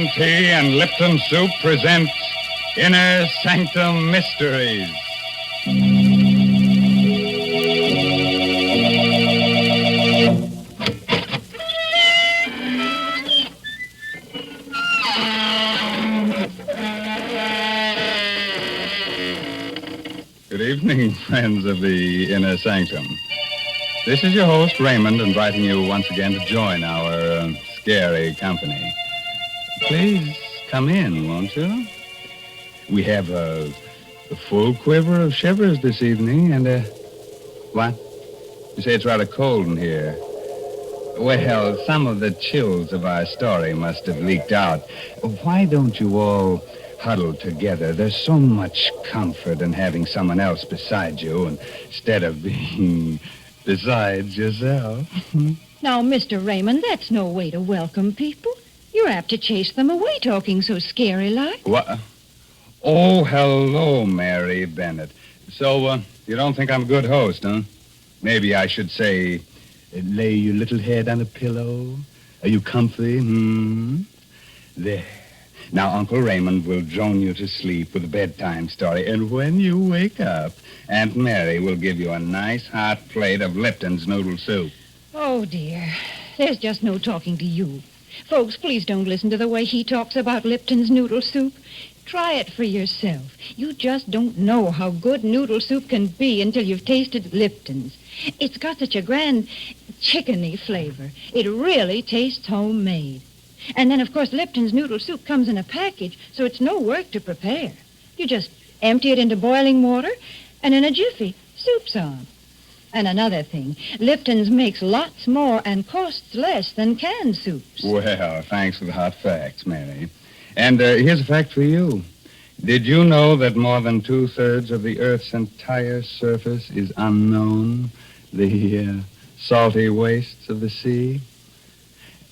Lipton Tea and Lipton Soup presents Inner Sanctum Mysteries. Good evening, friends of the Inner Sanctum. This is your host, Raymond, inviting you once again to join our scary company. Please come in, won't you? We have a full quiver of shivers this evening, and what? You say it's rather cold in here. Well, some of the chills of our story must have leaked out. Why don't you all huddle together? There's so much comfort in having someone else beside you instead of being besides yourself. Now, Mr. Raymond, that's no way to welcome people. You're apt to chase them away talking so scary-like. What? Oh, hello, Mary Bennett. So, you don't think I'm a good host, huh? Maybe I should say, lay your little head on a pillow. Are you comfy? There. Now, Uncle Raymond will drone you to sleep with a bedtime story, and when you wake up, Aunt Mary will give you a nice hot plate of Lipton's noodle soup. Oh, dear. There's just no talking to you. Folks, please don't listen to the way he talks about Lipton's noodle soup. Try it for yourself. You just don't know how good noodle soup can be until you've tasted Lipton's. It's got such a grand chickeny flavor. It really tastes homemade. And then, of course, Lipton's noodle soup comes in a package, so it's no work to prepare. You just empty it into boiling water, and in a jiffy, soup's on. And another thing, Lipton's makes lots more and costs less than canned soups. Well, thanks for the hot facts, Mary. And here's a fact for you. Did you know that more than 2/3 of the Earth's entire surface is unknown? The salty wastes of the sea?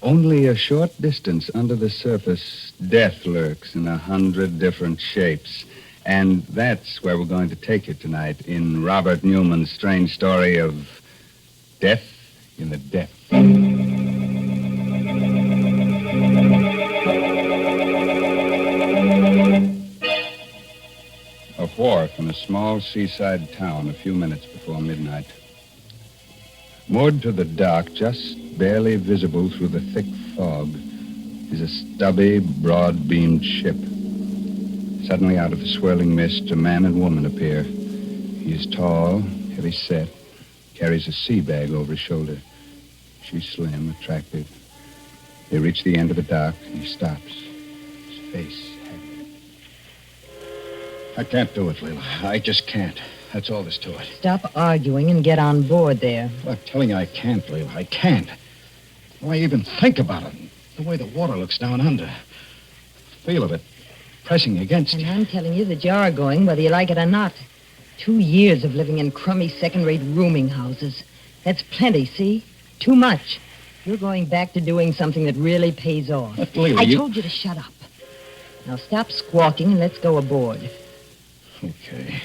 Only a short distance under the surface, death lurks in 100 different shapes. And that's where we're going to take you tonight in Robert Newman's strange story of Death in the Depths. A wharf in a small seaside town a few minutes before midnight. Moored to the dock, just barely visible through the thick fog, is a stubby, broad-beamed ship. Suddenly, out of the swirling mist, a man and woman appear. He is tall, heavy-set, carries a sea bag over his shoulder. She's slim, attractive. They reach the end of the dock, and he stops, his face haggard. I can't do it, Leila. I just can't. That's all there's to it. Stop arguing and get on board there. I'm telling you I can't, Leila. I can't. Why even think about it? The way the water looks down under. Feel of it pressing against And you. I'm telling you that you're going whether you like it or not. 2 years of living in crummy second-rate rooming houses. That's plenty, see? Too much. You're going back to doing something that really pays off. But, Leila, I told you to shut up. Now stop squawking and let's go aboard. Okay.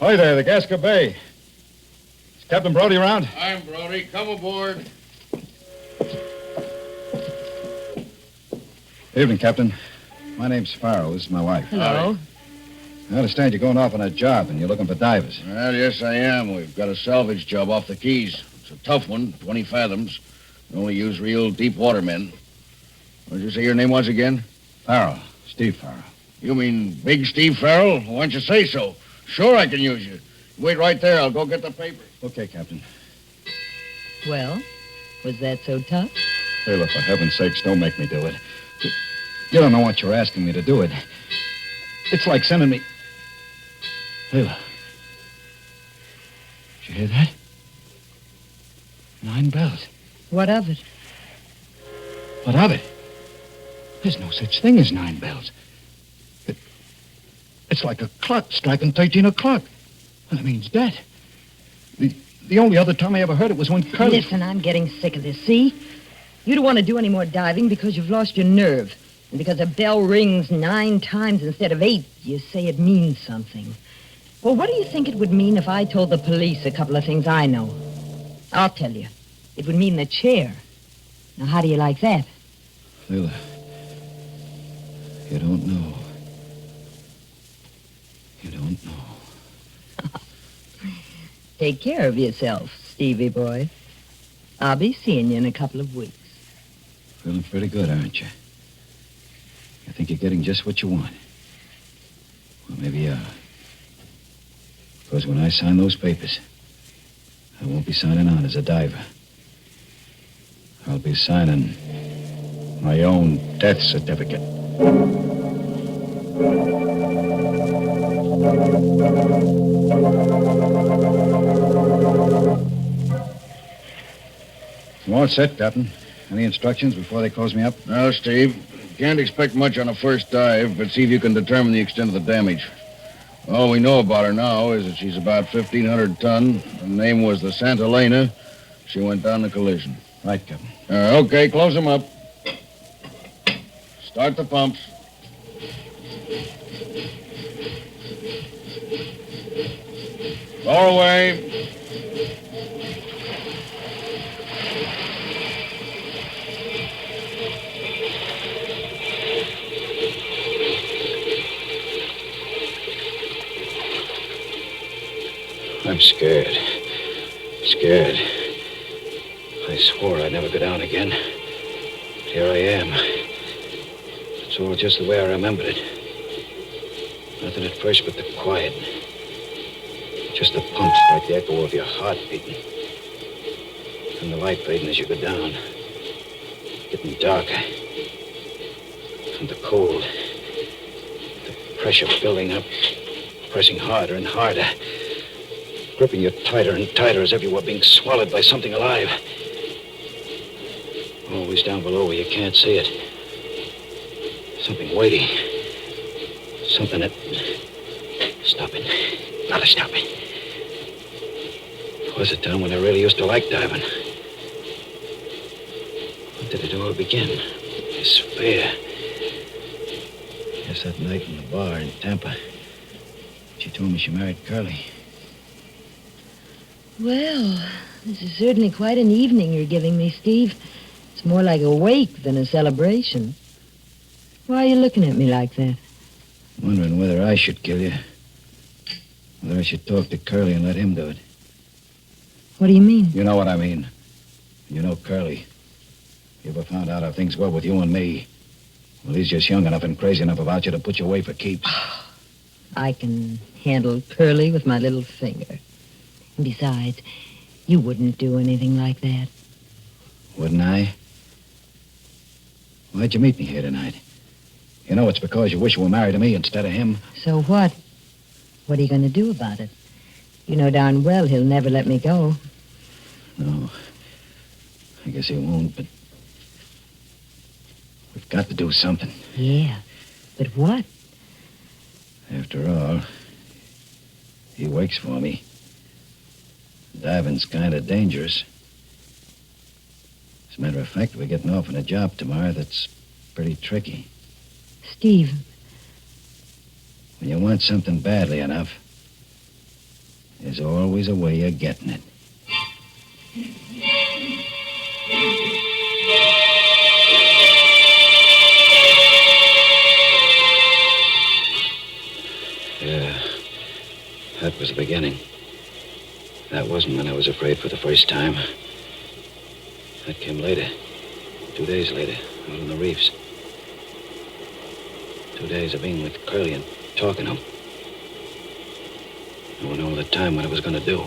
Hi there, the Gasca Bay. Is Captain Brody around? I'm Brody. Come aboard. Evening, Captain. My name's Farrell. This is my wife. Hello. I understand you're going off on a job and you're looking for divers. Well, yes, I am. We've got a salvage job off the Keys. It's a tough one, 20 fathoms. We only use real deep water men. What did you say your name was again? Farrell. Steve Farrell. You mean Big Steve Farrell? Why don't you say so? Sure, I can use you. Wait right there. I'll go get the paper. Okay, Captain. Well, was that so tough? Leila, for heaven's sakes, don't make me do it. You don't know what you're asking me to do it. It's like sending me... Leila. Did you hear that? 9 bells. What of it? What of it? There's no such thing as 9 bells. It's like a clock striking 13 o'clock. That means death. The only other time I ever heard it was when Curly... Listen, I'm getting sick of this, see? You don't want to do any more diving because you've lost your nerve. And because a bell rings 9 times instead of 8, you say it means something. Well, what do you think it would mean if I told the police a couple of things I know? I'll tell you. It would mean the chair. Now, how do you like that? Leila, You don't know. You don't know. Take care of yourself, Stevie boy. I'll be seeing you in a couple of weeks. Feeling pretty good, aren't you? I think you're getting just what you want. Well, maybe you are. Because when I sign those papers, I won't be signing on as a diver. I'll be signing my own death certificate. You all set, Captain? Any instructions before they close me up? No, Steve. Can't expect much on a first dive, but see if you can determine the extent of the damage. All we know about her now is that she's about 1,500 ton. Her name was the Santa Elena. She went down in a collision. Right, Captain. Okay, close them up. Start the pumps. Lower away. I'm scared. Scared. I swore I'd never go down again. But here I am. It's all just the way I remembered it. Nothing at first but the quiet. Just the pumps like the echo of your heart beating. And the light fading as you go down. Getting darker. And the cold. The pressure building up. Pressing harder and harder. Gripping you tighter and tighter as if you were being swallowed by something alive. Always down below where you can't see it. Something waiting. Something that... Stop it. Gotta stop it. It was a time when I really used to like diving. When did it all begin? This fear. Yes, that night in the bar in Tampa. She told me she married Curly. Well, this is certainly quite an evening you're giving me, Steve. It's more like a wake than a celebration. Why are you looking at me like that? Wondering whether I should kill you. Whether I should talk to Curly and let him do it. What do you mean? You know what I mean. You know Curly. You ever found out how things were with you and me? Well, he's just young enough and crazy enough about you to put you away for keeps. I can handle Curly with my little finger. And besides, you wouldn't do anything like that. Wouldn't I? Why'd you meet me here tonight? You know it's because you wish you were married to me instead of him. So what? What are you going to do about it? You know darn well he'll never let me go. No. I guess he won't, but... We've got to do something. Yeah, but what? After all, he wakes for me. Diving's kind of dangerous. As a matter of fact, we're getting off on a job tomorrow that's pretty tricky. Steve. When you want something badly enough, there's always a way of getting it. Yeah, that was the beginning. That wasn't when I was afraid for the first time. That came later. 2 days later, out on the reefs. 2 days of being with Curly and talking to him. Knowing all the time what I was going to do.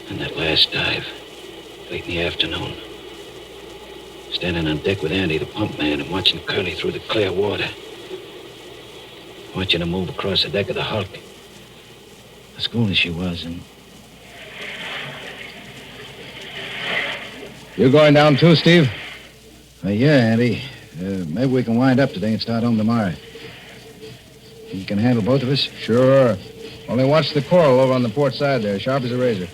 And that last dive, late in the afternoon. Standing on deck with Andy, the pump man, and watching Curly through the clear water. Watching her move across the deck of the Hulk. As cool as she was, and... You going down too, Steve? Yeah, Andy. Maybe we can wind up today and start home tomorrow. You can handle both of us? Sure. Only watch the coral over on the port side there, sharp as a razor.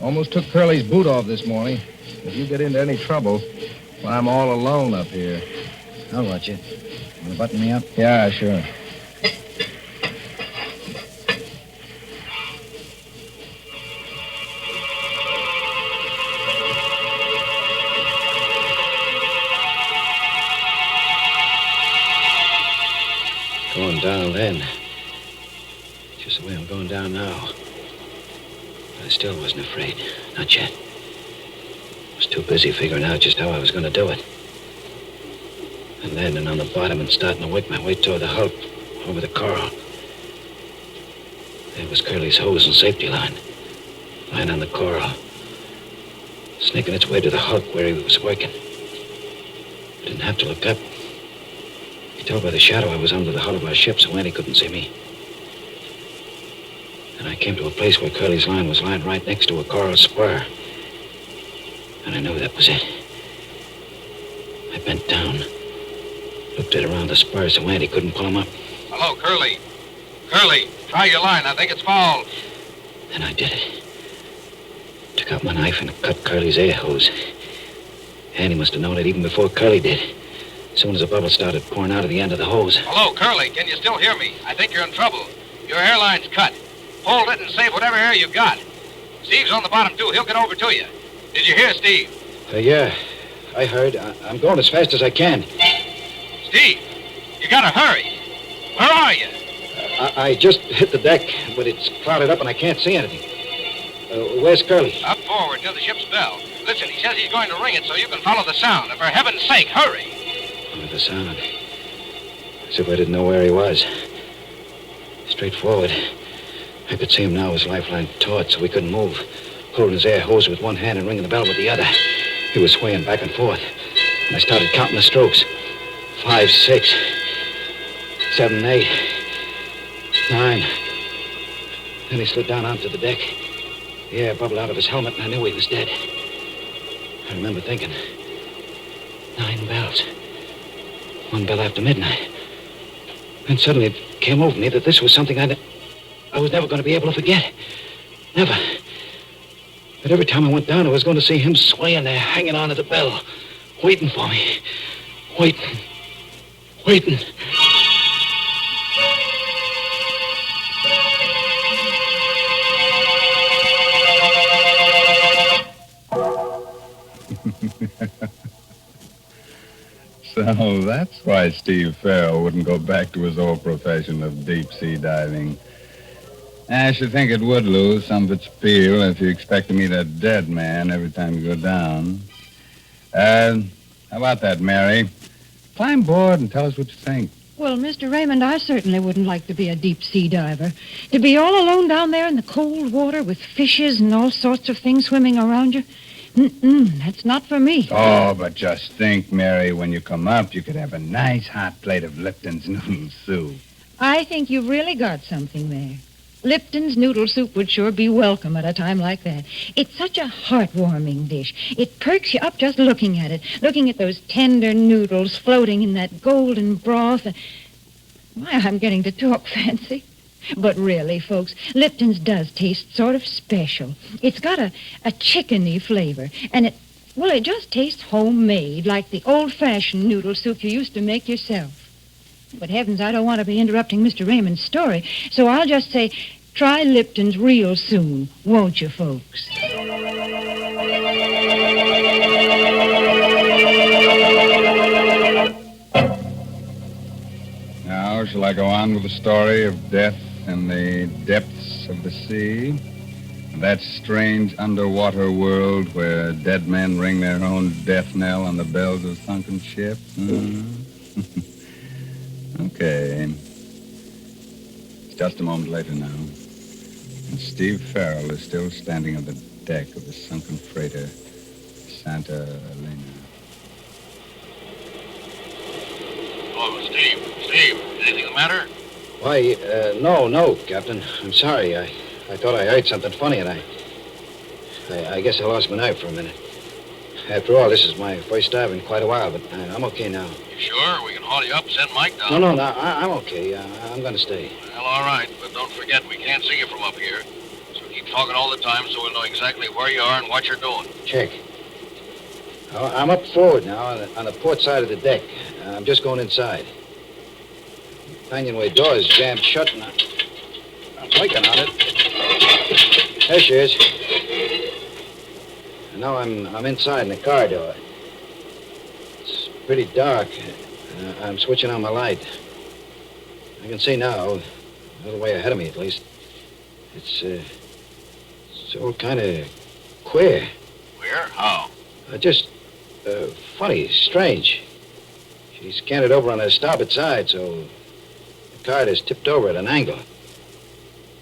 Almost took Curly's boot off this morning. If you get into any trouble, well, I'm all alone up here. I'll watch you. Want to button me up? Yeah, sure. down then. Just the way I'm going down now. But I still wasn't afraid. Not yet. I was too busy figuring out just how I was going to do it. And landing on the bottom and starting to work my way toward the hulk over the coral. There was Curly's hose and safety line. Lying on the coral. Snaking its way to the hulk where he was working. I didn't have to look up. You could tell by the shadow I was under the hull of our ship, so Andy couldn't see me. And I came to a place where Curly's line was lying right next to a coral spur. And I knew that was it. I bent down, looked it around the spur so Andy couldn't pull him up. Hello, Curly. Curly, try your line. I think it's fouled. Then I did it. Took out my knife and cut Curly's air hose. Andy must have known it even before Curly did. As soon as the bubble started pouring out of the end of the hose. Hello, Curly. Can you still hear me? I think you're in trouble. Your airline's cut. Hold it and save whatever air you got. Steve's on the bottom, too. He'll get over to you. Did you hear, Steve? Yeah, I heard. I'm going as fast as I can. Steve, you gotta hurry. Where are you? I just hit the deck, but it's clouded up and I can't see anything. Where's Curly? Up forward near the ship's bell. Listen, he says he's going to ring it so you can follow the sound. And for heaven's sake, hurry. Follow the sound. As if I didn't know where he was. Straight forward. I could see him now, his lifeline taut, so he couldn't move. Holding his air hose with one hand and ringing the bell with the other. He was swaying back and forth. And I started counting the strokes. 5, 6, 7, 8, 9. Then he slid down onto the deck. The air bubbled out of his helmet, and I knew he was dead. I remember thinking, 9 bells. 1 bell after midnight. And suddenly it came over me that this was something I was never going to be able to forget. Never. But every time I went down, I was going to see him swaying there, hanging on to the bell, waiting for me. Waiting. Waiting. So that's why Steve Farrell wouldn't go back to his old profession of deep-sea diving. I should think it would lose some of its appeal if you expect to meet a dead man every time you go down. How about that, Mary? Climb aboard and tell us what you think. Well, Mr. Raymond, I certainly wouldn't like to be a deep-sea diver. To be all alone down there in the cold water with fishes and all sorts of things swimming around you. That's not for me. Oh, but just think, Mary, when you come up, you could have a nice hot plate of Lipton's noodle soup. I think you've really got something there. Lipton's noodle soup would sure be welcome at a time like that. It's such a heartwarming dish. It perks you up just looking at it, looking at those tender noodles floating in that golden broth. Why, I'm getting to talk fancy. But really, folks, Lipton's does taste sort of special. It's got a chickeny flavor, and it just tastes homemade, like the old-fashioned noodle soup you used to make yourself. But heavens, I don't want to be interrupting Mr. Raymond's story, so I'll just say, try Lipton's real soon, won't you, folks? Now, shall I go on with the story of death in the depths of the sea? That strange underwater world where dead men ring their own death knell on the bells of sunken ships? Okay. It's just a moment later now. And Steve Farrell is still standing on the deck of the sunken freighter, Santa Elena. Oh, Steve, anything the matter? Why, no, Captain. I'm sorry. I thought I heard something funny, and I guess I lost my knife for a minute. After all, this is my first dive in quite a while, but I'm okay now. You sure? We can haul you up, send Mike down. No, I'm okay. I'm going to stay. Well, all right, but don't forget we can't see you from up here. So keep talking all the time so we'll know exactly where you are and what you're doing. Check. I'm up forward now on the port side of the deck. I'm just going inside. The companionway door is jammed shut, and I'm blinking on it. There she is. And now I'm inside in the car door. It's pretty dark. I'm switching on my light. I can see now, a little way ahead of me at least. It's all kind of queer. Where? How? Just funny, strange. She's canted over on her starboard side, so the cart is tipped over at an angle.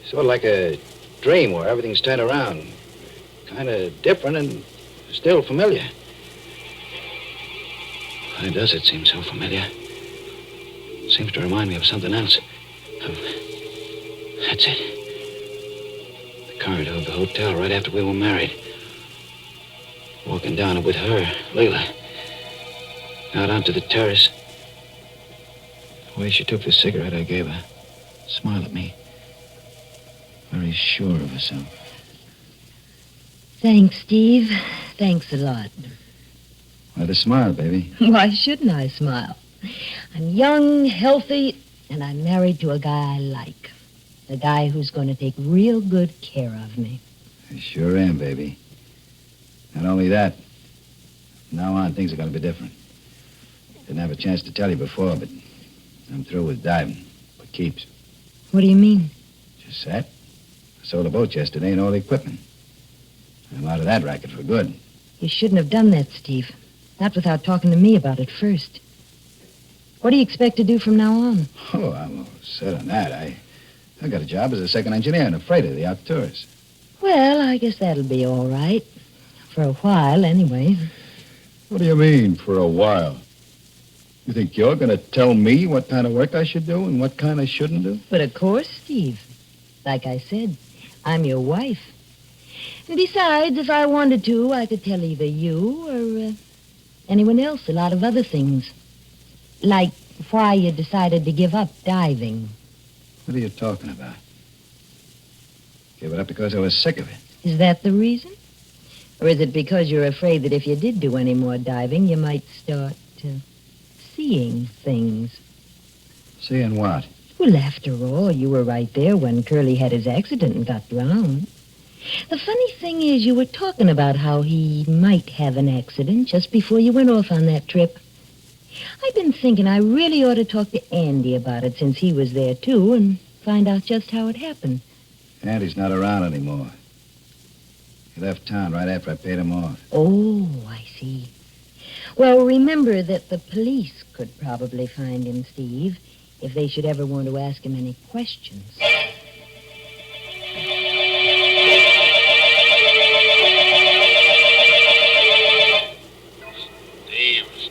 Sort of like a dream where everything's turned around. Kind of different and still familiar. Why does it seem so familiar? It seems to remind me of something else. That's it. The corridor of the hotel right after we were married. Walking down it with her, Leila. Out onto the terrace. The way she took the cigarette I gave her. Smiled at me. Very sure of herself. Thanks, Steve. Thanks a lot. Why the smile, baby? Why shouldn't I smile? I'm young, healthy, and I'm married to a guy I like. A guy who's going to take real good care of me. I sure am, baby. Not only that, from now on, things are going to be different. Didn't have a chance to tell you before, but I'm through with diving. For keeps. What do you mean? Just that. I sold a boat yesterday and all the equipment. I'm out of that racket for good. You shouldn't have done that, Steve. Not without talking to me about it first. What do you expect to do from now on? Oh, I'm all set on that. I got a job as a second engineer in a freighter, the Arcturus. Well, I guess that'll be all right. For a while, anyway. What do you mean, for a while? You think you're going to tell me what kind of work I should do and what kind I shouldn't do? But of course, Steve. Like I said, I'm your wife. And besides, if I wanted to, I could tell either you or anyone else a lot of other things. Like why you decided to give up diving. What are you talking about? Gave it up because I was sick of it. Is that the reason? Or is it because you're afraid that if you did do any more diving, you might start seeing things? Seeing what? Well, after all, you were right there when Curly had his accident and got drowned. The funny thing is, you were talking about how he might have an accident just before you went off on that trip. I've been thinking I really ought to talk to Andy about it since he was there, too, and find out just how it happened. Andy's not around anymore. He left town right after I paid him off. Oh, I see. Well, remember that the police could probably find him, Steve, if they should ever want to ask him any questions.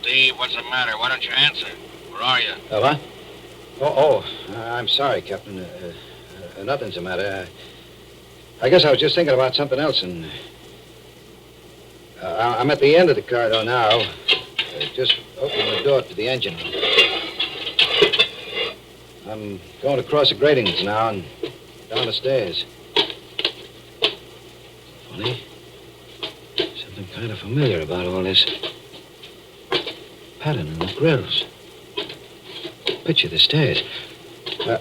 Steve, what's the matter? Why don't you answer? Where are you? What? I'm sorry, Captain. Nothing's the matter. I guess I was just thinking about something else, and I'm at the end of the corridor now. Just opening the door to the engine room. I'm going across the gratings now and down the stairs. Funny. Something kind of familiar about all this. Pattern in the grills. Picture the stairs.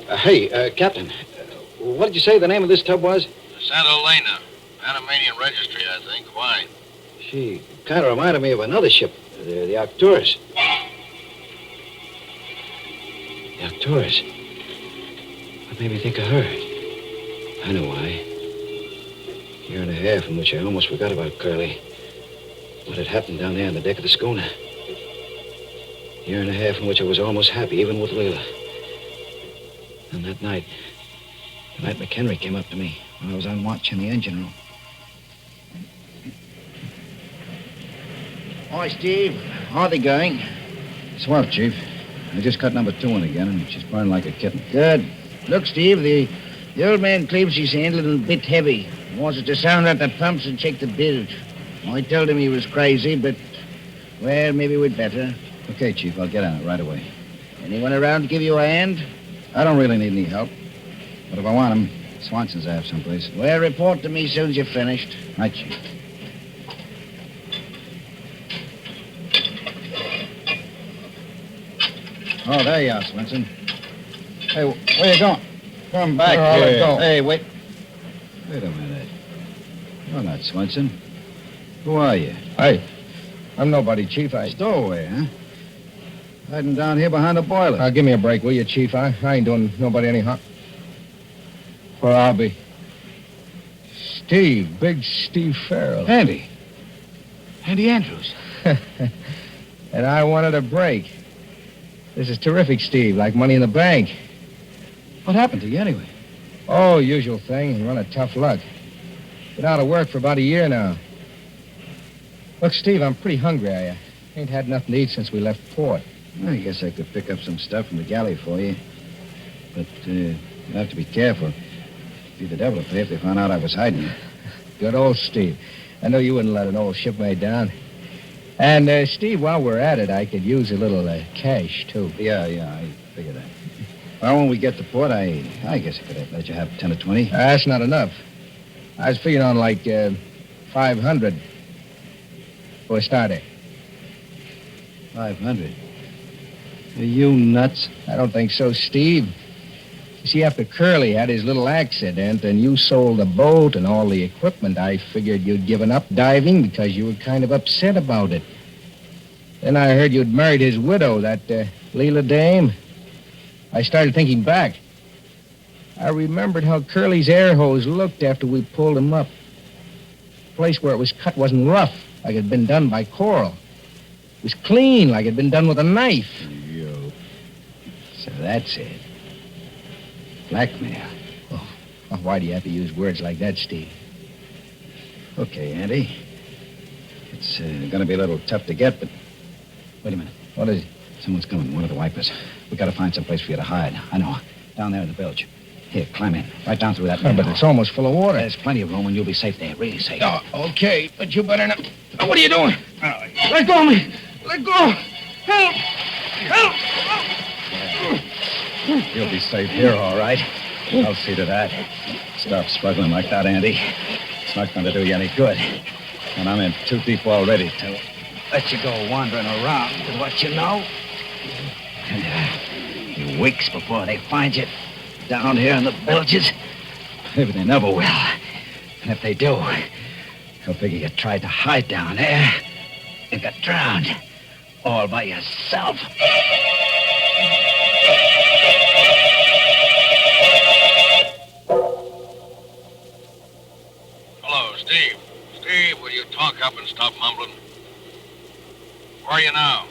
Hey, Captain, what did you say the name of this tub was? Santa Elena. Panamanian registry, I think. Why? She kind of reminded me of another ship, the Arcturus. The Arcturus? What made me think of her? I know why. A year and a half in which I almost forgot about Curly. What had happened down there on the deck of the schooner. A year and a half in which I was almost happy, even with Leila. And that night, the night McHenry came up to me when I was on watch in the engine room. Hi, Steve. How are they going? Swell, Chief. I just cut number 2 in again, and she's burning like a kitten. Good. Look, Steve, the old man claims she's a little bit heavy. He wants us to sound out the pumps and check the bilge. I told him he was crazy, but, well, maybe we'd better. Okay, Chief, I'll get on it right away. Anyone around to give you a hand? I don't really need any help. But if I want him, Swanson's I have someplace. Well, report to me as soon as you're finished. Right, Chief. Oh, there you are, Swenson. Hey, where you going? Come back here. Go. Hey, wait. Wait a minute. You're not Swenson. Who are you? I'm nobody, Chief. Stowaway, huh? Hiding down here behind the boiler. Give me a break, will you, Chief? I ain't doing nobody any harm. Well, I'll be. Steve, big Steve Farrell. Andy. Andy Andrews. And I wanted a break. This is terrific, Steve, like money in the bank. What happened to you anyway? Oh, usual thing, run of tough luck. Been out of work for about a year now. Look, Steve, I'm pretty hungry. I ain't had nothing to eat since we left port. I guess I could pick up some stuff from the galley for you. But you'll have to be careful. It'd be the devil to pay if they found out I was hiding you. Good old Steve. I know you wouldn't let an old shipmate down. And, Steve, while we're at it, I could use a little cash, too. Yeah, I figured that. Well, when we get to port, I guess I could let you have 10 or 20. That's not enough. I was figuring on, like, 500 for a starter. 500? Are you nuts? I don't think so, Steve. You see, after Curly had his little accident and you sold the boat and all the equipment, I figured you'd given up diving because you were kind of upset about it. Then I heard you'd married his widow, that Leela dame. I started thinking back. I remembered how Curly's air hose looked after we pulled him up. The place where it was cut wasn't rough, like it had been done by Coral. It was clean, like it had been done with a knife. So that's it. Blackmail. Oh, why do you have to use words like that, Steve? Okay, Andy. It's going to be a little tough to get, but... Wait a minute. What is it? Someone's coming, one of the wipers. We got to find some place for you to hide. I know. Down there in the bilge. Here, climb in. Right down through that But it's almost full of water. There's plenty of room and you'll be safe there. Really safe. Oh, okay, but you better not... Oh, what are you doing? Let go of me! Let go! Help! Help! You'll be safe here, all right. I'll see to that. Stop struggling like that, Andy. It's not going to do you any good. And I'm in too deep already to let you go wandering around with what you know. And weeks before they find you down here in the bilges. Maybe they never will. And if they do, they'll figure you tried to hide down there and got drowned all by yourself. Hello, Steve. Steve, will you talk up and stop mumbling? Where are you now?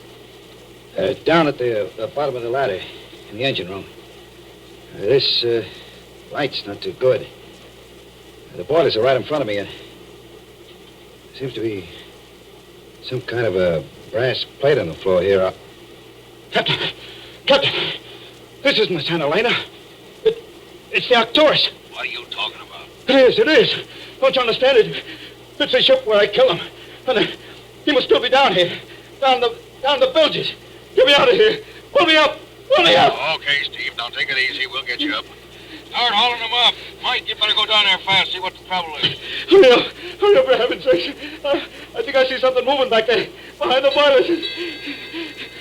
Down at the bottom of the ladder in the engine room. This light's not too good. The boilers are right in front of me. There seems to be some kind of a brass plate on the floor here. Captain! This isn't the Santa Elena. It's the Arcturus. What are you talking about? It is. Don't you understand it? It's the ship where I killed him. And he must still be down here. Down the bilges. Get me out of here. Pull me up. Okay, Steve. Now take it easy. We'll get you up. Start hauling them up. Mike, you better go down there fast, see what the trouble is. Hurry up, for heaven's sake. I think I see something moving back there, behind the boilers.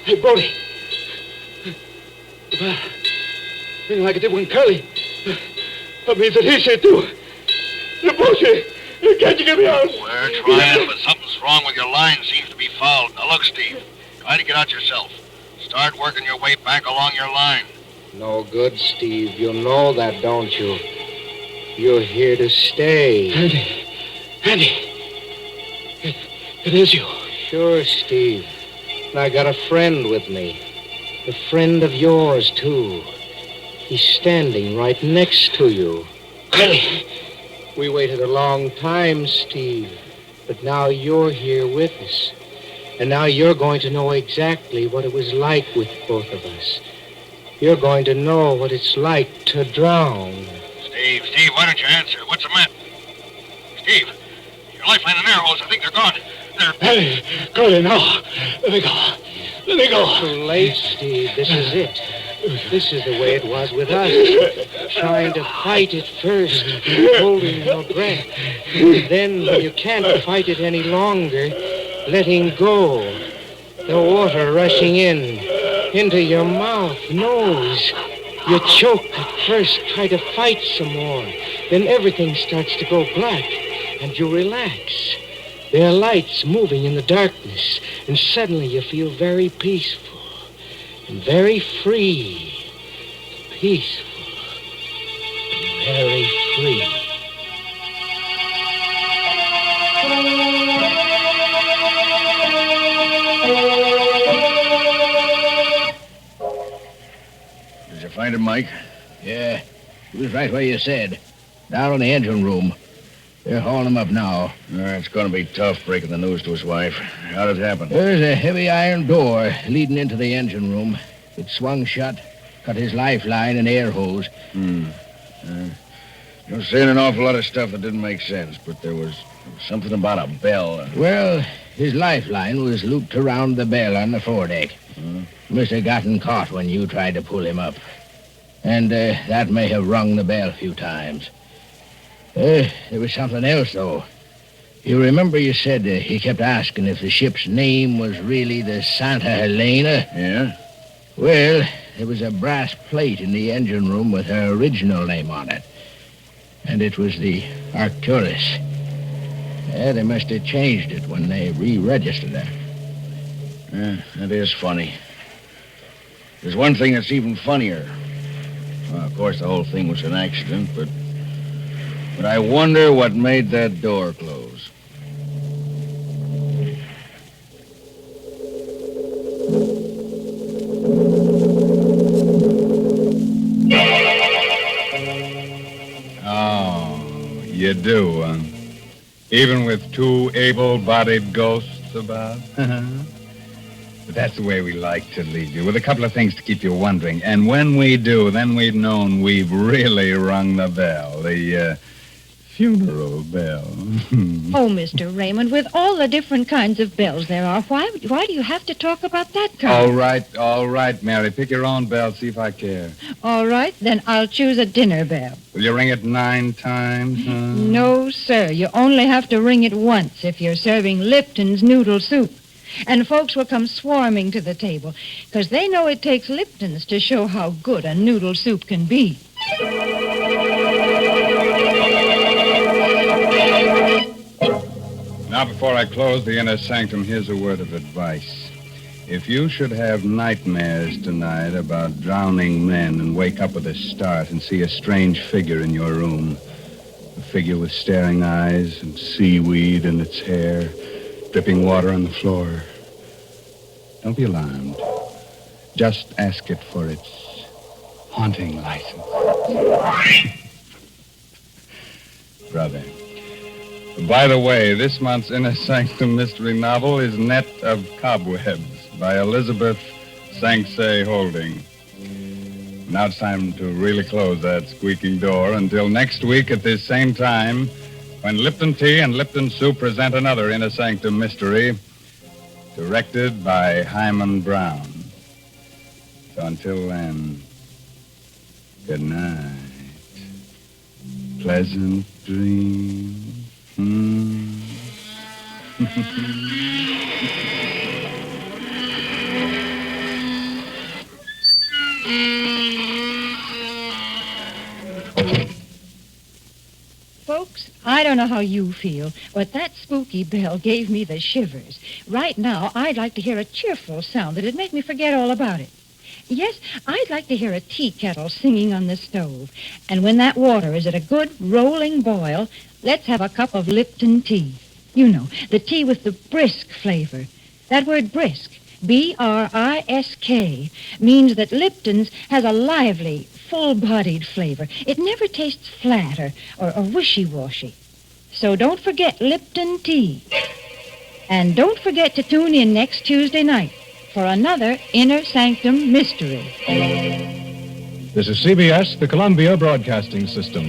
Hey, Brody. Thing like it did when Curly. That means that he's here, too. The boat's here. Can't you get me out? We're trying, but something's wrong with your line. Seems to be fouled. Now look, Steve. Try to get out yourself. Start working your way back along your line. No good, Steve. You know that, don't you? You're here to stay. Andy. It is you. Sure, Steve. And I got a friend with me. A friend of yours, too. He's standing right next to you. Curly. We waited a long time, Steve. But now you're here with us. And now you're going to know exactly what it was like with both of us. You're going to know what it's like to drown. Steve, why don't you answer? What's the matter? Steve, your lifeline and air hose, I think they're gone. Hey, Curly, now. Let me go. Too late, Steve. This is it. This is the way it was with us. Trying to fight it first, holding your breath. Then, when you can't fight it any longer, letting go. The water rushing into your mouth, nose. You choke at first, try to fight some more. Then everything starts to go black, and you relax. There are lights moving in the darkness, and suddenly you feel very peaceful. and very free, peaceful, and very free. Did you find him, Mike? Yeah, he was right where you said. Down in the engine room. They're hauling him up now. It's going to be tough breaking the news to his wife. How did it happen? There's a heavy iron door leading into the engine room. It swung shut, cut his lifeline and air hose. You're saying an awful lot of stuff that didn't make sense, but there was something about a bell. Well, his lifeline was looped around the bell on the foredeck. Must have gotten caught when you tried to pull him up. And that may have rung the bell a few times. There was something else, though. You remember you said he kept asking if the ship's name was really the Santa Helena? Yeah? Well, there was a brass plate in the engine room with her original name on it. And it was the Arcturus. Yeah, they must have changed it when they re-registered her. Yeah, that is funny. There's one thing that's even funnier. Well, of course, the whole thing was an accident, but I wonder what made that door close. Oh, you do, huh? Even with two able-bodied ghosts about? But that's the way we like to leave you, with a couple of things to keep you wondering. And when we do, then we've known we've really rung the bell, the funeral bell. Oh, Mr. Raymond, with all the different kinds of bells there are, why do you have to talk about that kind? All right, Mary. Pick your own bell, see if I care. All right, then I'll choose a dinner bell. Will you ring it 9 times? Huh? No, sir. You only have to ring it once if you're serving Lipton's noodle soup. And folks will come swarming to the table, because they know it takes Lipton's to show how good a noodle soup can be. Now, before I close the inner sanctum, here's a word of advice. If you should have nightmares tonight about drowning men and wake up with a start and see a strange figure in your room, a figure with staring eyes and seaweed in its hair, dripping water on the floor, don't be alarmed. Just ask it for its haunting license. Brother. By the way, this month's Inner Sanctum mystery novel is Net of Cobwebs by Elizabeth Sanksay Holding. Now it's time to really close that squeaking door until next week at this same time when Lipton Tea and Lipton Soup present another Inner Sanctum mystery directed by Hyman Brown. So until then, good night. Pleasant dreams. Folks, I don't know how you feel, but that spooky bell gave me the shivers. Right now, I'd like to hear a cheerful sound that'd make me forget all about it. Yes, I'd like to hear a tea kettle singing on the stove. And when that water is at a good rolling boil, let's have a cup of Lipton tea. You know, the tea with the brisk flavor. That word brisk, B-R-I-S-K, means that Lipton's has a lively, full-bodied flavor. It never tastes flat or wishy-washy. So don't forget Lipton tea. And don't forget to tune in next Tuesday night for another Inner Sanctum mystery. This is CBS, the Columbia Broadcasting System.